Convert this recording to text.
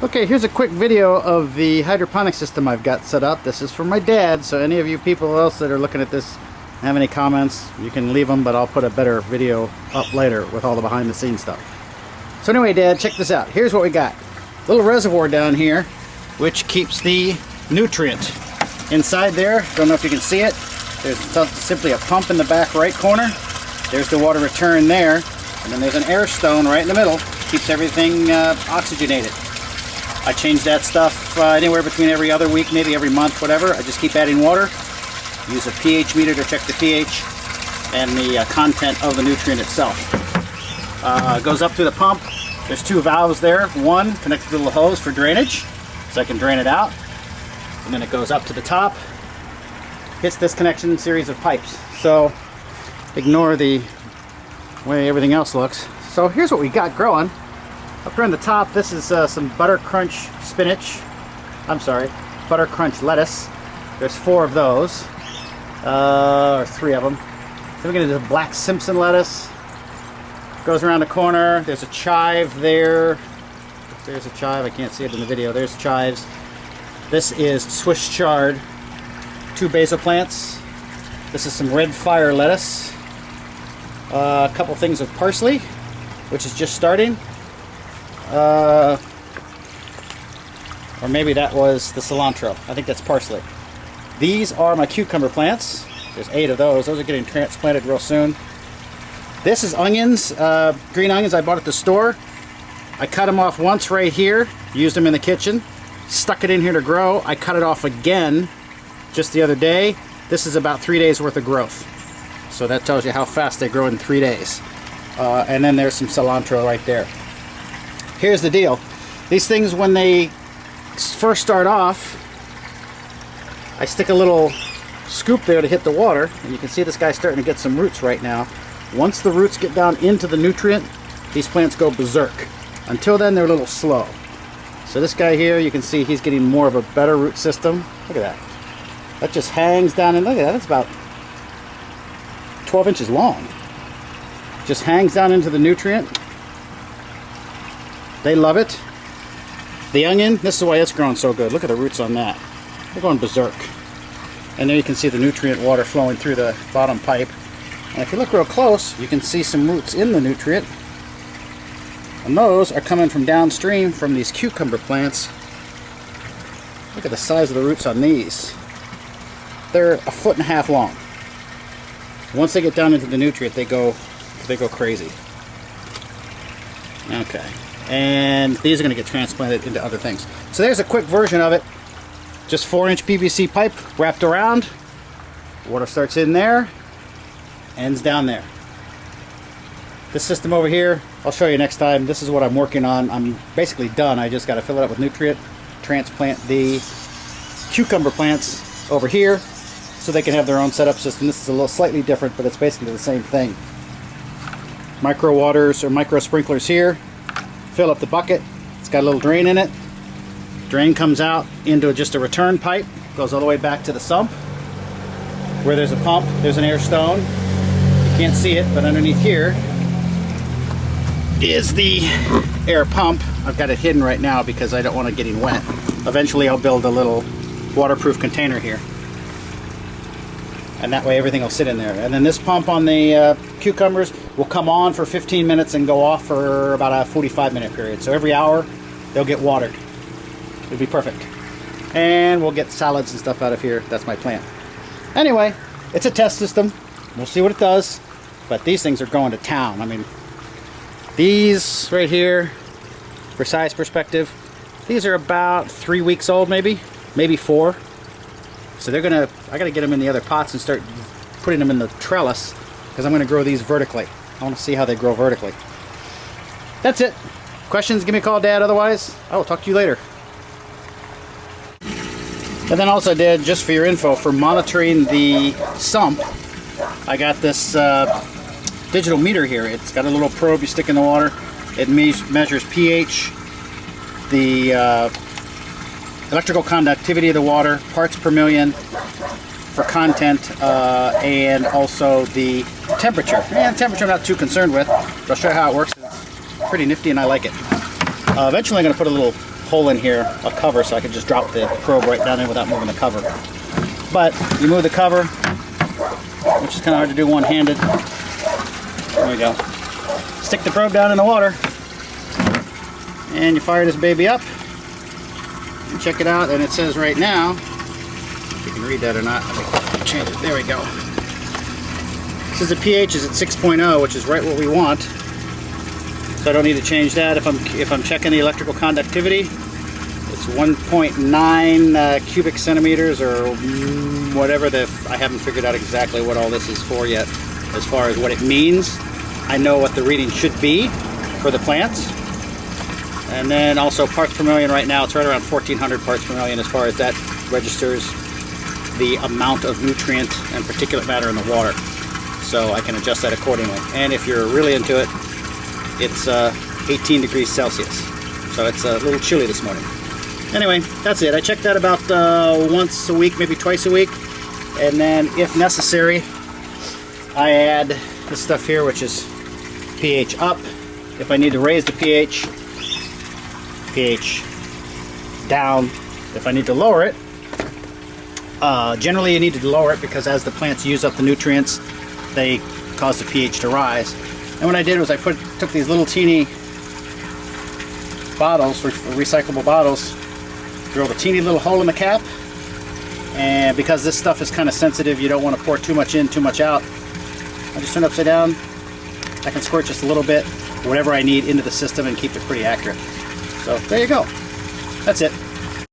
Okay, here's a quick video of the hydroponic system I've got set up. This is for my dad, so any of you people else that are looking at this have any comments, you can leave them, but I'll put a better video up later with all the behind the scenes stuff. So anyway, Dad, check this out. Here's what we got. Little reservoir down here, which keeps the nutrient inside there. Don't know if you can see it. There's simply a pump in the back right corner. There's the water return there, and then there's an air stone right in the middle. Keeps everything oxygenated. I change that stuff anywhere between every other week, maybe every month, whatever. I just keep adding water. Use a pH meter to check the pH and the content of the nutrient itself. It goes up through the pump. There's two valves there. One connected to the little hose for drainage, so I can drain it out. And then it goes up to the top. Hits this connection series of pipes. So ignore the way everything else looks. So here's what we got growing. Up here on the top, this is some butter crunch spinach. I'm sorry, butter crunch lettuce. There's 4 of those, or 3 of them. Then we get into the black Simpson lettuce. Goes around the corner. There's a chive there. There's a chive. I can't see it in the video. There's chives. This is Swiss chard. 2 basil plants. This is some red fire lettuce. A couple things of parsley, which is just starting. Or maybe that was the cilantro. I think that's parsley. These are my cucumber plants. There's 8 of those. Those are getting transplanted real soon. This is onions, green onions I bought at the store. I cut them off once right here, used them in the kitchen, stuck it in here to grow. I cut it off again just the other day. This is about 3 days worth of growth. So that tells you how fast they grow in 3 days. And then there's some cilantro right there. Here's the deal. These things, when they first start off, I stick a little scoop there to hit the water, and you can see this guy's starting to get some roots right now. Once the roots get down into the nutrient, these plants go berserk. Until then, they're a little slow. So this guy here, you can see he's getting more of a better root system. Look at that. That just hangs down, and look at that, that's about 12 inches long. Just hangs down into the nutrient. They love it. The onion, this is why it's growing so good. Look at the roots on that. They're going berserk. And there you can see the nutrient water flowing through the bottom pipe. And if you look real close, you can see some roots in the nutrient. And those are coming from downstream from these cucumber plants. Look at the size of the roots on these. They're 1.5 feet long. Once they get down into the nutrient, they go crazy. Okay. And these are going to get transplanted into other things. So there's a quick version of it. Just 4-inch PVC pipe wrapped around. Water starts in there, ends down there. This system over here, I'll show you next time. This is what I'm working on. I'm basically done. I just got to fill it up with nutrient, transplant the cucumber plants over here so they can have their own setup system. This is a little slightly different, but it's basically the same thing. Micro waters or micro sprinklers here. Fill up the bucket. It's got a little drain in it. Drain comes out into just a return pipe. Goes all the way back to the sump where there's a pump. There's an air stone. You can't see it, but underneath here is the air pump. I've got it hidden right now because I don't want it getting wet. Eventually I'll build a little waterproof container here. And that way everything will sit in there. And then this pump on the cucumbers will come on for 15 minutes and go off for about a 45-minute period. So every hour they'll get watered. It'll be perfect. And we'll get salads and stuff out of here. That's my plan. Anyway, it's a test system. We'll see what it does. But these things are going to town. I mean, these right here, for size perspective, these are about 3 weeks old maybe 4. So I gotta get them in the other pots and start putting them in the trellis because I'm gonna grow these vertically. I wanna see how they grow vertically. That's it. Questions, give me a call, Dad. Otherwise, I will talk to you later. And then also, Dad, just for your info, for monitoring the sump, I got this digital meter here. It's got a little probe you stick in the water. It measures pH, the electrical conductivity of the water, parts per million for content, and also the temperature. And temperature I'm not too concerned with, but I'll show you how it works. It's pretty nifty and I like it. Eventually I'm going to put a little hole in here, a cover, so I could just drop the probe right down in without moving the cover. But you move the cover, which is kind of hard to do one-handed. There we go. Stick the probe down in the water, and you fire this baby up. And check it out, and it says right now, if you can read that or not, let me change it. There we go. It says the pH is at 6.0, which is right what we want. So I don't need to change that. If I'm checking the electrical conductivity, it's 1.9 cubic centimeters or whatever. I haven't figured out exactly what all this is for yet. As far as what it means, I know what the reading should be for the plants. And then also parts per million right now, it's right around 1400 parts per million as far as that registers the amount of nutrient and particulate matter in the water. So I can adjust that accordingly. And if you're really into it, it's 18 degrees Celsius. So it's a little chilly this morning. Anyway, that's it. I check that about once a week, maybe twice a week. And then if necessary, I add this stuff here, which is pH up. If I need to raise the pH down. If I need to lower it, generally you need to lower it because as the plants use up the nutrients, they cause the pH to rise. And what I did was I took these little teeny bottles, recyclable bottles, drilled a teeny little hole in the cap, and because this stuff is kind of sensitive, you don't want to pour too much in, too much out. I just turn it upside down. I can squirt just a little bit, whatever I need into the system, and keep it pretty accurate. So there you go. That's it.